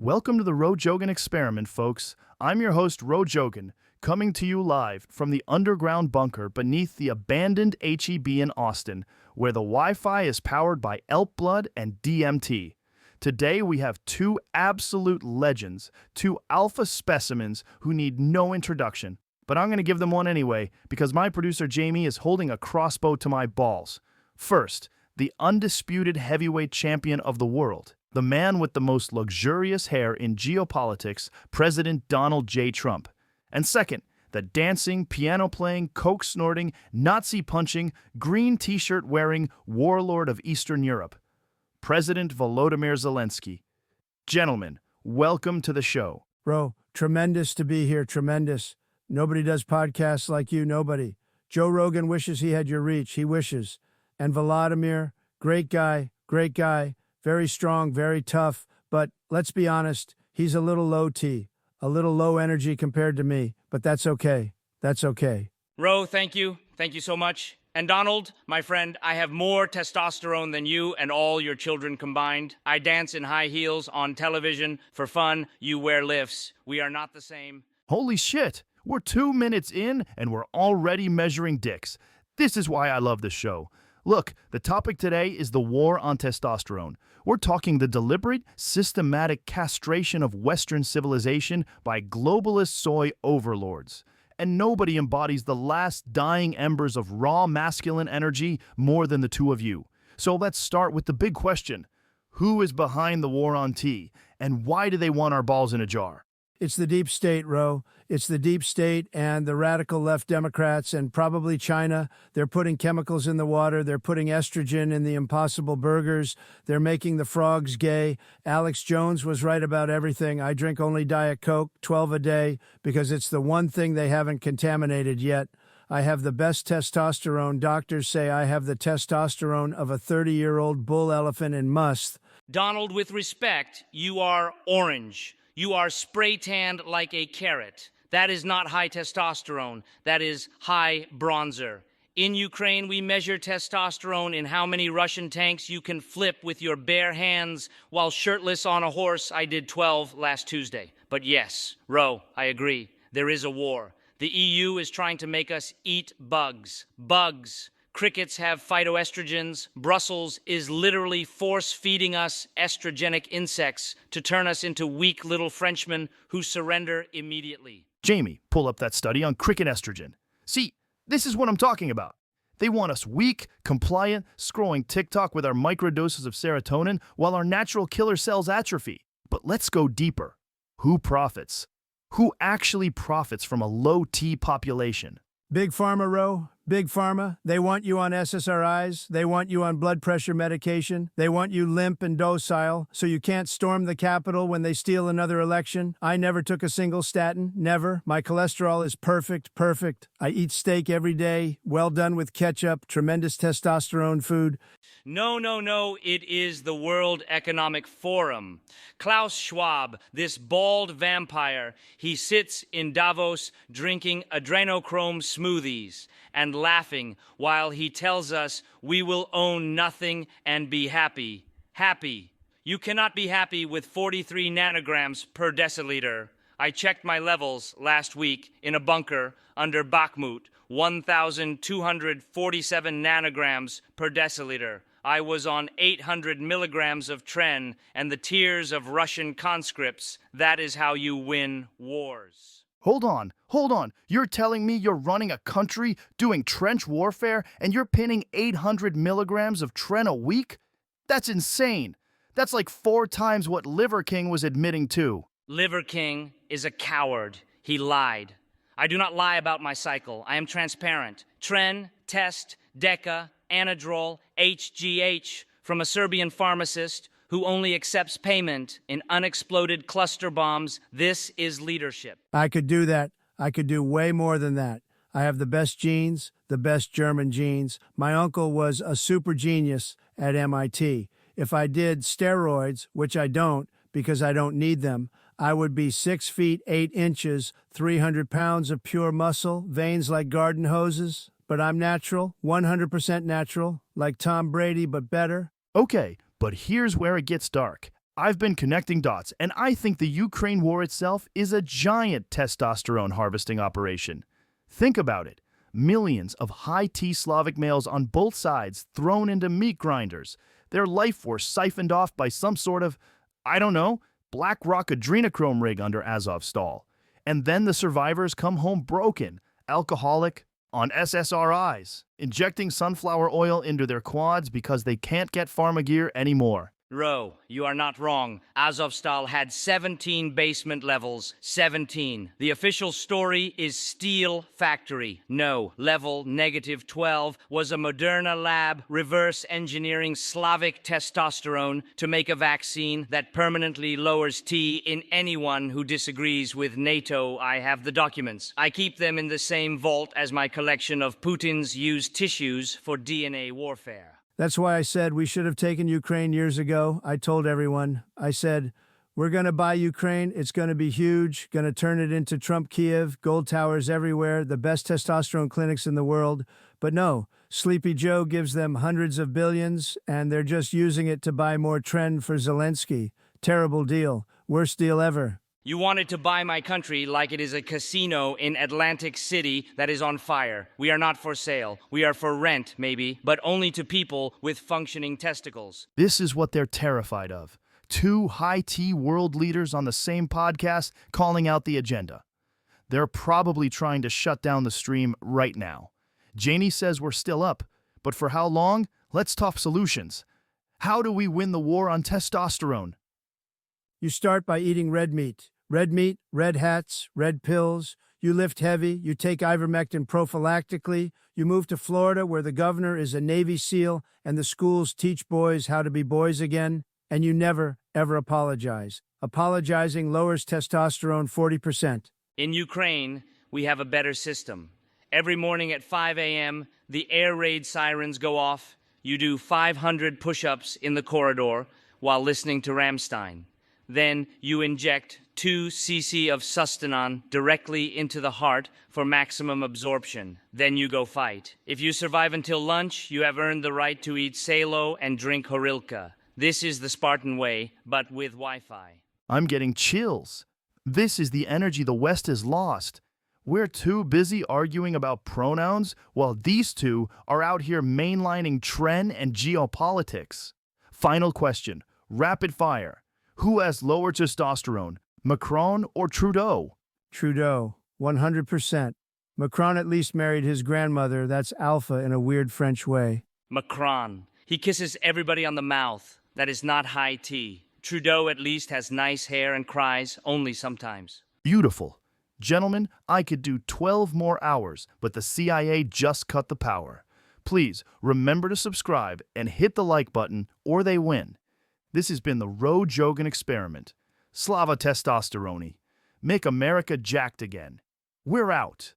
Welcome to the Roe Jogan experiment, folks. I'm your host, Roe Jogan, coming to you live from the underground bunker beneath the abandoned HEB in Austin, where the Wi-Fi is powered by elk blood and DMT. Today we have two absolute legends, two alpha specimens who need no introduction. But I'm going to give them one anyway, because my producer Jamie is holding a crossbow to my balls. First, the undisputed heavyweight champion of the world, the man with the most luxurious hair in geopolitics, President Donald J. Trump. And second, the dancing, piano-playing, coke-snorting, Nazi-punching, green t-shirt-wearing warlord of Eastern Europe, President Volodymyr Zelenskyy. Gentlemen, welcome to the show. Bro, tremendous to be here, tremendous. Nobody does podcasts like you, nobody. Joe Rogan wishes he had your reach, he wishes. And Volodymyr, great guy, very strong, very tough, but let's be honest, he's a little low T, a little low energy compared to me, but that's okay. That's okay. Ro, thank you. Thank you so much. And Donald, my friend, I have more testosterone than you and all your children combined. I dance in high heels on television for fun. You wear lifts. We are not the same. Holy shit! We're 2 minutes in and we're already measuring dicks. This is why I love this show. Look, the topic today is the war on testosterone. We're talking the deliberate, systematic castration of Western civilization by globalist soy overlords. And nobody embodies the last dying embers of raw masculine energy more than the two of you. So let's start with the big question. Who is behind the war on T, and why do they want our balls in a jar? It's the deep state, Ro. It's the deep state and the radical left Democrats and probably China. They're putting chemicals in the water. They're putting estrogen in the Impossible burgers. They're making the frogs gay. Alex Jones was right about everything. I drink only Diet Coke, 12 a day, because it's the one thing they haven't contaminated yet. I have the best testosterone. Doctors say I have the testosterone of a 30-year-old bull elephant in must. Donald, with respect, you are orange. You are spray-tanned like a carrot. That is not high testosterone. That is high bronzer. In Ukraine, we measure testosterone in how many Russian tanks you can flip with your bare hands while shirtless on a horse. I did 12 last Tuesday. But yes, Ro, I agree. There is a war. The EU is trying to make us eat bugs. Bugs. Crickets have phytoestrogens. Brussels is literally force-feeding us estrogenic insects to turn us into weak little Frenchmen who surrender immediately. Jamie, pull up that study on cricket estrogen. See, this is what I'm talking about. They want us weak, compliant, scrolling TikTok with our microdoses of serotonin while our natural killer cells atrophy. But let's go deeper. Who profits? Who actually profits from a low T population? Big Pharma, Ro. Big Pharma. They want you on SSRIs. They want you on blood pressure medication. They want you limp and docile so you can't storm the Capitol when they steal another election. I never took a single statin. Never. My cholesterol is perfect. I eat steak every day. Well done with ketchup. Tremendous testosterone food. No. It is the World Economic Forum. Klaus Schwab, this bald vampire, he sits in Davos drinking adrenochrome smoothies and laughing while he tells us we will own nothing and be happy. Happy. You cannot be happy with 43 nanograms per deciliter. I checked my levels last week in a bunker under Bakhmut, 1,247 nanograms per deciliter. I was on 800 milligrams of tren and the tears of Russian conscripts. That is how you win wars. Hold on. You're telling me you're running a country doing trench warfare and you're pinning 800 milligrams of tren a week? That's insane. That's like 4 times what Liver King was admitting to. Liver King is a coward. He lied. I do not lie about my cycle. I am transparent. Tren, test, deca, anadrol, HGH from a Serbian pharmacist who only accepts payment in unexploded cluster bombs. This is leadership. I could do that. I could do way more than that. I have the best genes, the best German genes. My uncle was a super genius at MIT. If I did steroids, which I don't because I don't need them, I would be 6 feet 8 inches, 300 pounds of pure muscle, veins like garden hoses. But I'm natural, 100% natural, like Tom Brady, but better. Okay, but here's where it gets dark. I've been connecting dots, and I think the Ukraine war itself is a giant testosterone harvesting operation. Think about it. Millions of high-T Slavic males on both sides thrown into meat grinders, their life force siphoned off by some sort of, I don't know, black rock adrenochrome rig under Azovstal. And then the survivors come home broken, alcoholic, on SSRIs, injecting sunflower oil into their quads because they can't get pharma gear anymore. Roe, you are not wrong. Azovstal had 17 basement levels. 17. The official story is Steel Factory. No, level -12 was a Moderna lab reverse engineering Slavic testosterone to make a vaccine that permanently lowers T in anyone who disagrees with NATO. I have the documents. I keep them in the same vault as my collection of Putin's used tissues for DNA warfare. That's why I said we should have taken Ukraine years ago. I told everyone, I said, we're going to buy Ukraine. It's going to be huge, going to turn it into Trump Kyiv, gold towers everywhere, the best testosterone clinics in the world. But no, Sleepy Joe gives them hundreds of billions, and they're just using it to buy more trend for Zelenskyy. Terrible deal. Worst deal ever. You wanted to buy my country like it is a casino in Atlantic City that is on fire. We are not for sale. We are for rent, maybe, but only to people with functioning testicles. This is what they're terrified of. Two high-T world leaders on the same podcast calling out the agenda. They're probably trying to shut down the stream right now. Janie says we're still up, but for how long? Let's talk solutions. How do we win the war on testosterone? You start by eating red meat. Red meat, red hats, red pills. You lift heavy. You take ivermectin prophylactically. You move to Florida, where the governor is a Navy SEAL and the schools teach boys how to be boys again. And you never, ever apologize. Apologizing lowers testosterone 40%. In Ukraine, we have a better system. Every morning at 5 a.m., the air raid sirens go off. You do 500 push-ups in the corridor while listening to Rammstein. Then you inject 2 cc of Sustanon directly into the heart for maximum absorption. Then you go fight. If you survive until lunch, you have earned the right to eat Salo and drink Horilka. This is the Spartan way, but with Wi-Fi. I'm getting chills. This is the energy the West has lost. We're too busy arguing about pronouns while these two are out here mainlining trend and geopolitics. Final question, rapid fire. Who has lower testosterone, Macron or Trudeau? Trudeau, 100%. Macron at least married his grandmother. That's alpha in a weird French way. Macron. He kisses everybody on the mouth. That is not high tea. Trudeau at least has nice hair and cries only sometimes. Beautiful. Gentlemen, I could do 12 more hours, but the CIA just cut the power. Please remember to subscribe and hit the like button or they win. This has been the Roe Jogan experiment. Slava testosterone. Make America jacked again. We're out.